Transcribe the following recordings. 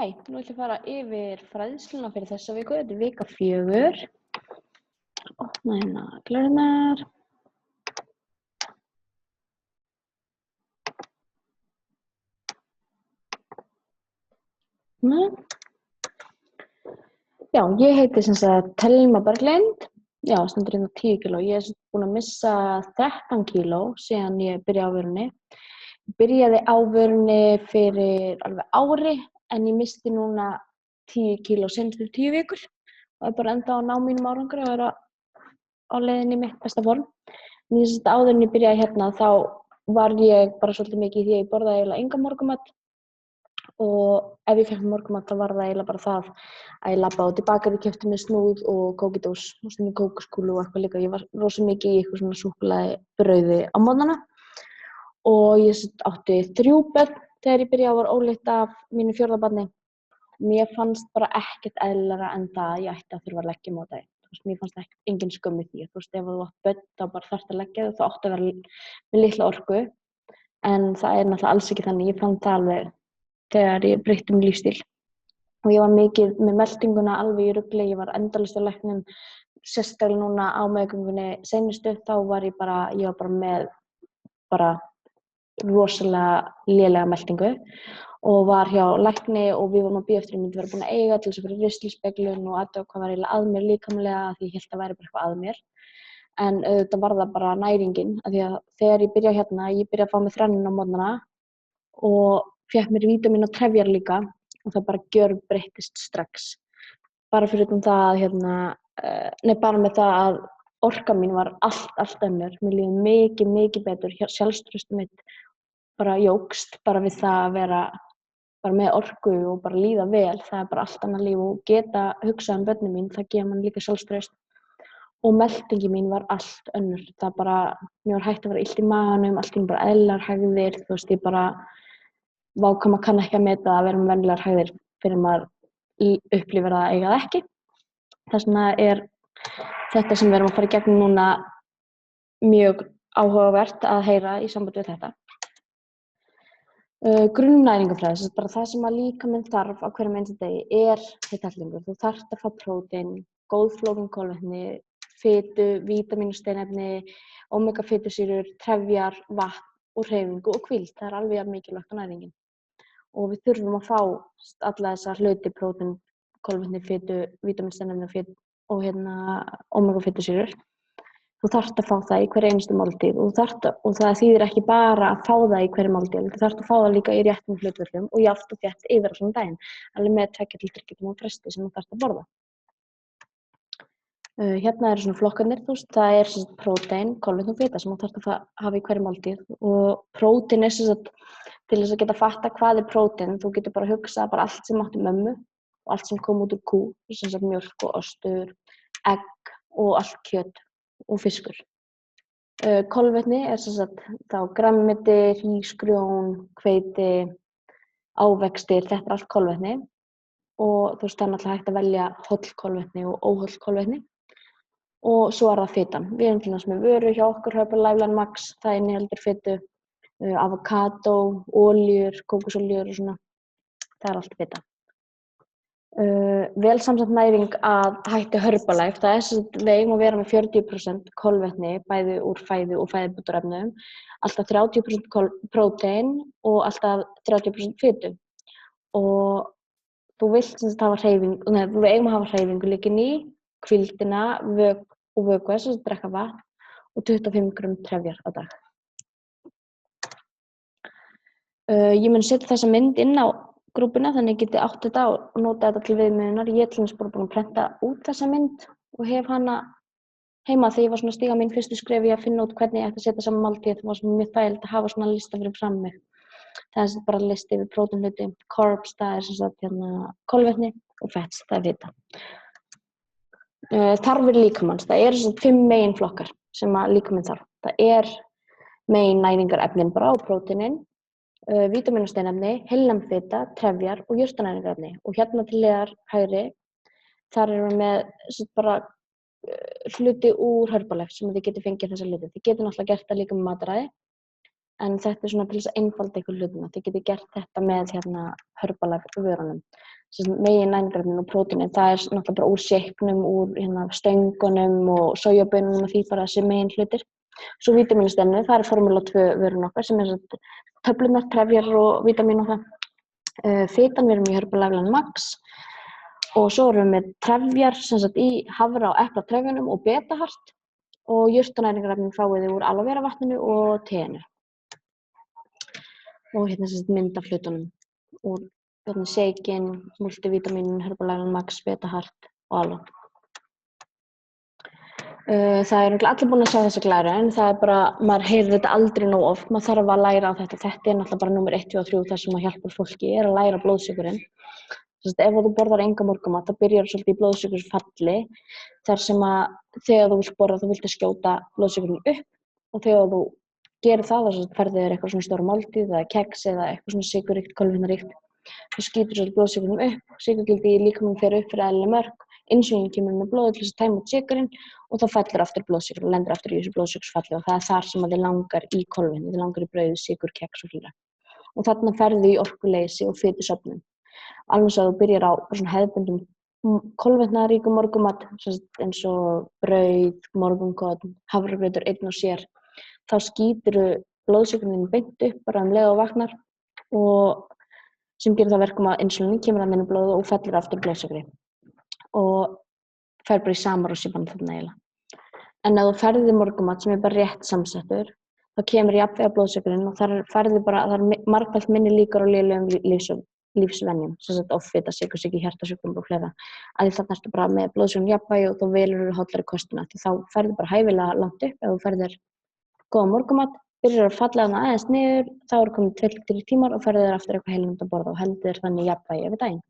Hæ, nú ætlum ég að fara yfir fræðsluna fyrir þessa viku. Þetta er vika 4. Opna hérna glörunar. Já, ég heiti sem sagt Thelma Berglind. Já, stendur hérna 10 kíló. Ég er búin að missa 13 kíló síðan ég byrjaði á vörunni. Ég byrjaði á vörunni fyrir alveg ári, en ég missti núna 10 kíló seinustu 10 vikur. Og er bara enda á ná mínum árangri og vera á leiðinni í mitt besta form. En ég áður en ég byrjaði hérna þá var ég bara svolítið mikið í því að ég borðaði eiginlega engan morgunmat. Og ef ég fekk morgunmat þá var það eiginlega bara það að ég labbaði út í bakarí, keypti mér snúð og kókidós og stundum kókoskúlu og eitthvað líka. Ég var rosa mikið í eitthvað svona súkkulaði brauði á morgnana. Og ég átti 3 börn þegar ég byrjaði og var ólétt af mínu 4. barni. Mér fannst bara ekkert eðlilegra en það að ég ætti að þurfa að leggja mig á daginn. Mér fannst engin skömm í því. Ef þú átt börn þá bara þarftu að leggja þig, þá áttu að vera með litla orku. En það er náttúrulega alls ekki þannig. Ég fann það alveg þegar ég breytti um lífstíl. Og ég var mikið með meltinguna alveg í rugli. Ég var endalaust á læknum, sérstaklega núna á meðgöngunni seinustu. Þá var ég var með rosalega lélega meltingu og var hjá lækni og við vorum að bíða eftir að ég myndi vera búin að eiga til þess að fyrir ristlispeglun og athuga hvað var eiginlega að mér líkamlega, því ég hélt að væri bara eitthvað að mér. En auðvitað var það bara næringin, af því að þegar ég byrjaði hérna, ég byrjaði að fá mig þrennin á morgnana og fékk mér vítamín og trefjar líka og það bara gjörbreyttist strax. Bara fyrir það bara með það að orka mín var allt önnur. Mér líður mikið betur, sjálfstraustið mitt bara jókst bara við það að vera bara með orku og bara líða vel. Það er bara allt annað líf og geta hugsað börnin mín, það gefur mann líka sjálfstraust. Og meltingi mín var allt önnur. Það bara, mér var hægt að vera illt í maganum, allt í einu bara eðlilegar hægðir, ég bara maður kann ekki að meta að vera með venjulegar hægðir fyrir maður upplifir að eiga það ekki. Þess vegna er þetta sem við erum að fara í gegnum núna mjög áhugavert að heyra í sambandi við þetta. Grunnnæringarfræði, bara það sem að líkaminn þarf á hverjum einasta degi er hellingur. Þú þarft að fá prótein, góð flókin kolvetni, fitu, vítamín og steinefni, omega fitusýrur, trefjar, vatn og hreyfingu og hvíld. Það er alveg jafn mikilvægt á næringin. Og við þurfum að fá alla þessa hluti, prótein, kolvetni, fitu, vítamín, steinefni og omega fitusýrur. Þú þarft að fá það í hverri einustu máltíð og það þýðir ekki bara að fá það í hverri máltíð, þú þarft að fá það líka í réttum hlutföllum og jafnt og þétt yfir allan daginn, alveg með 2 til 3 tíma fresti sem þú þarft að borða. Hérna eru svona flokkarnir, það er prótein, kolvetni og fita sem þú þarft að hafa í hverri máltíð og prótein er til þess að geta fatta hvað er prótein, þú getur bara hugsað bara allt sem átti mömmu og allt sem kom út úr kú, mjólk og ostur, egg og allt kjöt og fiskur. Kolvetni er þá grænmeti, hrísgrjón, hveiti, ávextir, þetta er allt kolvetni og það er náttúrulega hægt að velja holl kolvetni og óholl kolvetni og svo er það fitan. Við erum til dæmis með vöru hjá okkur, Herbalife Line Max, það inniheldur fitu, avokado, olíur, kókosolíur og svona, það er allt fita. Vel samsett næring að hætti Herbalife, það er við eigum að vera með 40% kolvetni bæði úr fæðu og fæðubótarefnum, alltaf 30% prótein og alltaf 30% fitu. Og þú vilt hafa hreyfingu, við eigum að hafa hreyfingu líka í hvíldina og vökva, drekka vatn og 25 grömm trefjar á dag. Ég mun setja þessa mynd inn á grúpuna, þannig ég geti átt þetta og nota þetta til viðmiðunar. Ég er til dæmis bara búin að prenta út þessa mynd og hef hana heima þegar ég var að stíga mín fyrstu skref í að finna út hvernig ég ætti að setja saman máltíð. Það var mjög þægilegt að hafa svona lista fyrir fram mig. Það er bara listi yfir próteinhluti, carbs, það er kolvetni og fats, það er fita. Þarfir líkamans, það eru 5 meginflokkar sem að líkaminn þarf. Það er megin næringarefnin bara og próteinin, vítamín og steinefni, heilnæm fita, trefjar og jurtanæringarefni. Og hérna til hliðar hægri, þar erum við með bara hluti úr Herbalife sem þið getið fengið þessa hluti. Þið getið náttúrulega gert það líka með mataræði, en þetta svona til þess að einfalda ykkur hlutina. Þið getið gert þetta með Herbalife vörunum. Megin næringarefnin og prótínið, það náttúrulega bara úr shakeunum, úr stöngunum og sojabönunum og því bara þessi megin hlutir. Svo vítamínstefnið, það formúla 2 vörun okkar sem töflurnar, trefjar og vítamín og það. Fitan, við erum í Herbalife Max og svo erum við með trefjar í hafra- og eplatrefjunum og betahart og jurtanæringarefnin fáið þið úr aloe vera vatninu og teinu. Og mynd af hlutunum úr shakein, multivitamínin, Herbalife Max, betahart og alveg. Það eru allir búin að sjá þessa glæru en það bara, maður heyrir þetta aldrei nóg oft, maður þarf að læra á þetta. Þetta náttúrulega bara númer 1, 2 og 3 þar sem maður hjálpar fólki, að læra blóðsykurinn. Ef þú borðar enga morgunmat, þá byrjar svolítið í blóðsykursfalli þar sem að þegar þú vilt borða, þú vilt skjóta blóðsykurinn upp og þegar þú gerir það, þá ferðu þér eitthvað svona stóra máltíð eða keks eða eitthvað svona sykurríkt, kolvetnaríkt. Þú skýtur svolítið blóðsykurinn upp, sykurgildi í líkamanum fer upp fyrir eðlileg mörk, insúlín kemur með blóðið til þess að tæma út sykurinn og þá fellur aftur blóðsykur og lendir aftur í þessu blóðsykursfalli og það er þar sem þig langar í kolvetni, þig langar í brauð, sykur, keks og fleira. Og þarna ferðu í orkuleysi og fitusöfnun. Alveg svo að þú byrjar á svona hefðbundum kolvetnaríkum morgunmat eins og brauð, morgunkorn, hafragrautur einn og sér, þá skýturðu blóðsykurinn beint upp bara leið og vaknar og sem gerir það verkum að insúlín kemur inn í blóðið og fellur aftur blóðsykri og fer bara í sama rússíband þarna eiginlega. En ef þú ferð í morgunmat sem bara rétt samsettur, þá kemur jafnvægi á blóðsykurinn og þar ferðu bara, það margfalt minni líkur á lélegum lífsvenjum, offita, sykursýki, hjartasjúkdómar og fleira. Að því þarna ertu bara með blóðsykurinn jafnvægi og þú velur hollari kostina, því þá ferðu bara hæfilega langt upp ef þú ferðir góðan morgunmat, byrjar að falla þarna aðeins niður, þá eru komin 2-3 tímar og ferðu þér aftur eitthvað heilnæmt að borða og heldur þannig jafnvægi yfir daginn.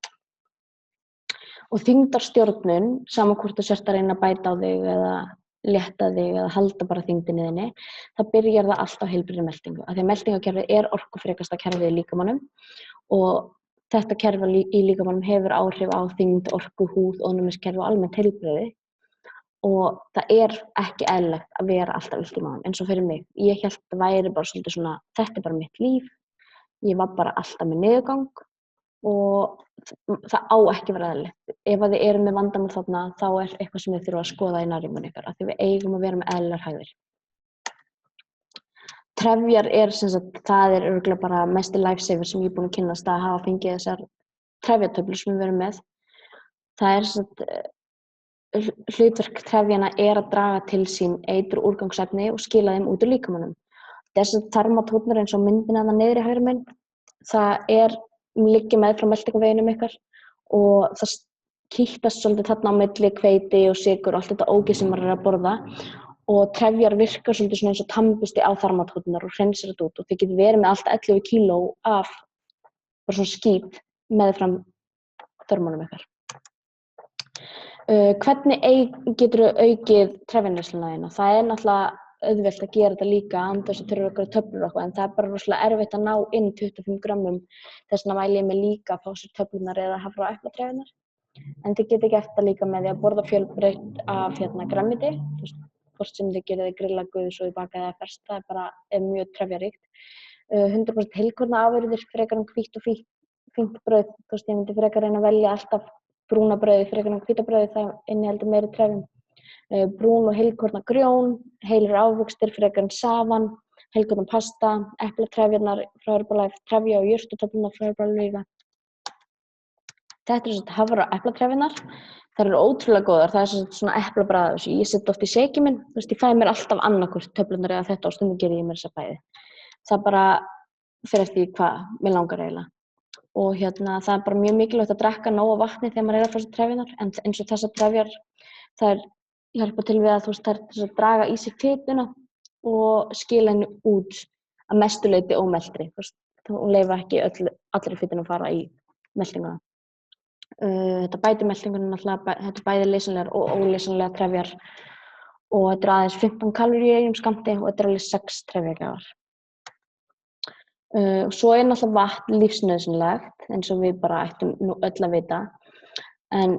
Og þyngdarstjórnun, sama hvort þú sért að reyna að bæta á þig eða létta þig eða halda bara þyngdinni þinni, það byrjar það allt á heilbrigðri meltingu. Af því að meltingakerfið er orkufrekasta kerfið í líkamanum og þetta kerfi í líkamanum hefur áhrif á þyngd, orku, húð, ónæmiskerfi og almennt heilbrigði. Og það er ekki eðlilegt að vera alltaf illt í maganum, eins og fyrir mig. Ég hélt að það væri bara svolítið svona, þetta er bara mitt líf, ég var bara alltaf með niðurgang og það á ekki að vera eðlilegt. Ef þið eru með vandamál þarna, þá er eitthvað sem þið þurfa að skoða í næringunni ykkar, af því við eigum að vera með eðlilegar hægðir. Trefjar það er örugglega bara mesti lifesaver sem ég er búin að kynnast að hafa fengið þessar trefjatöflur sem við erum með. Það hlutverk trefjanna er að draga til sín eitur úrgangsefni og skila þeim út úr líkamanum. Þessar þarmatónnar eins og myndin þarna niðri hægri megin, það liggja meðfram meltingarveginum ykkar og það kýtast svolítið þarna á milli hveiti og sykur og allt þetta ógeð sem maður er að borða og trefjar virkar svolítið svona eins og tannbursti á þarmatónnar og hreinsar þetta út og þið getur verið með allt 11 kíló af bara svona skít meðfram þörmunum ykkar. Hvernig geturðu aukið trefjaneyssluna þína? Það er náttúrulega auðvelt að gera þetta líka án þess að þurfa einhverjar töflur og eitthvað, en það er bara rosalega erfitt að ná inn 25 grömmum. Þess vegna mæli ég mig líka að fá sér töflurnar eða hafra- og eplatrefjarnar. En þið getið gert það líka með því að borða fjölbreytt af grænmeti, hvort sem þið gerið grillað, guðsóði, bakað eða ferskt, það er mjög trefjaríkt. 100% heilkornaafurðir frekar hvítt og fínt brauð. Ég myndi frekar reyna að velja alltaf brúna brauði frekar hvíta brauði, það inniheldur meiri trefjum. Brún og heilkorna grjón, heilir ávöxtir frekar safan, heilkorna pasta, eplatrefjarnar frá Herbalife, trefja og jurtatöflurnar frá Herbalife líka. Þetta eru hafra- og eplatrefjarnar. Það eru ótrúlega góðar, það er svona eplabragð af þessu. Ég set oft í shake minn, ég fæ mér alltaf annarkvort töflurnar eða þetta og stundum geri ég mér þessa bæði. Það bara fer eftir hvað mig langar eiginlega. Og það er bara mjög mikilvægt að drekka nóg af vatni þegar maður að fá sér trefjarnar, en eins og þessar trefjar, það hjálpa til við að þær draga í sig fituna og skila henni út að mestu leyti ómeltri. Og leyfa ekki allri fituna að fara í meltinguna. Þetta bætir meltingunum náttúrulega, þetta bæði leysanlegar og óleysanlegar trefjar og þetta aðeins 15 kaloríur í einum skammti og þetta alveg 6 trefjagjafar. Svo náttúrulega vatn lífsnauðsynlegt, eins og við bara ættum nú öll að vita. En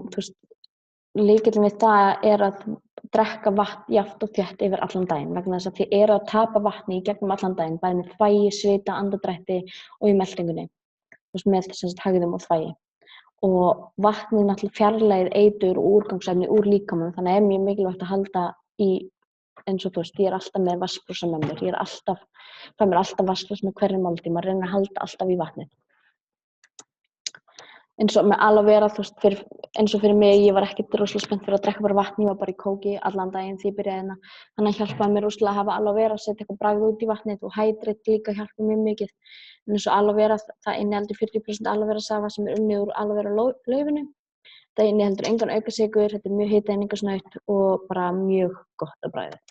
lykillinn við það að drekka vatn jafnt og þétt yfir allan daginn vegna þess að þið eru að tapa vatni í gegnum allan daginn, bæði með þvagi, svita, andardrætti og í meltingunni, með hægðum og þvagi. Og vatnið náttúrulega fjarlægir eitur og úrgangsefni úr líkamanum, þannig er mjög mikilvægt að halda í, eins og þú veist, ég er alltaf með vatnsbrúsa með mér, fæ mér alltaf vatnsglas með hverri máltíð, maður reynir að halda alltaf í vatnið. Eins og með aloe vera, þú veist, eins og fyrir mig, ég var ekkert rosalega spennt fyrir að drekka bara vatn, ég var bara í kóki allan daginn því ég byrjaði hérna. Þannig hjálpaði mér rosalega að hafa aloe vera, setja eitthvað bragð út í vatnið og Hydrate líka hjálpaði mjög mikið. En eins og aloe vera, það inniheldur 40% aloe vera safa sem unnið úr aloe vera laufinu. Það inniheldur engan aukasykur, þetta er mjög hitaeiningasnautt og bara mjög gott að bragði.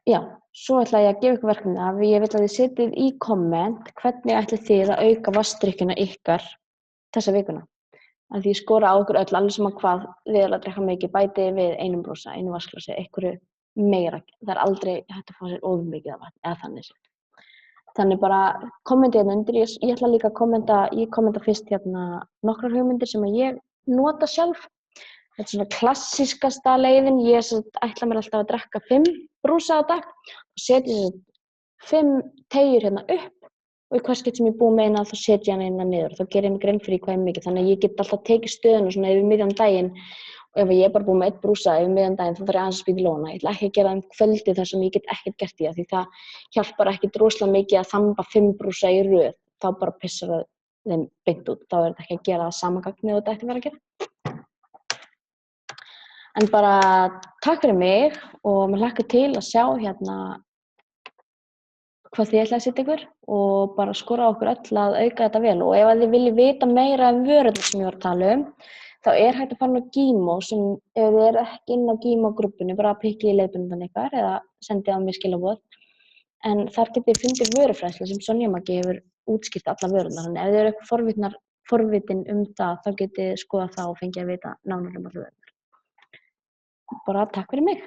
Já, svo ætla ég að gefa ykkur verkefni að ég vil að þið setjið í komment hvernig ætlið þið að auka vatnsdrykkjuna ykkar þessa vikuna. Að því skora á ykkur öll, alveg sem að hvað þið eru að drekka mikið, bæti við einum brúsa, einu vatnsglasi, einhverju meira. Það er aldrei hægt að fá sér of mikið af vatni, eða þannig séð. Þannig bara kommentið hérna undir, ég ætla líka að ég kommenta fyrst hérna nokkrar hugmyndir sem að ég nota sjálf. Þetta er svona klassískasta leiðin, ég ætla mér alltaf að drekka 5 brúsa á dag og setja 5 teygjur hérna upp og í hvers skipti sem ég búið með eina þá setja ég hana hérna niður. Þá gerir ég mig grein fyrir hvað er mikið, þannig að ég get alltaf tekið stöðuna svona yfir miðjan daginn og ef ég er bara búið með 1 brúsa yfir miðjan daginn þá þarf ég aðeins að spýta í lófana. Ég ætla ekki að gera það kvöldið þar sem ég get ekkert gert í það því það hjálpar ekkert rosalega mikið að þamba 5 brúsa í röð, þá bara pissar það þeim beint út, þá er þetta ekki að gera það sama gagnið og þetta ætti að vera að gera. En bara takk fyrir mig og mér hlakkar til að sjá hérna hvað þið ætlaði að setja ykkur og bara skora á okkur öll að auka þetta vel. Og ef þið viljið vita meira um vörurnar sem ég var að tala þá er hægt að fara á Gimo sem ef þið eru ekki inn á Gimo-grúppunni, bara pikkið í leiðbeiningarnar ykkar eða sendið á mig skilaboð. En þar getið þið fundið vörufræðslu sem Sonja Maggi hefur útskýrt alla vörurnar. Þannig ef þið eru eitthvað forvitin það, þá getið þið skoðað það og fengið að vita nánar um alla vörurnar. Bara takk fyrir mig.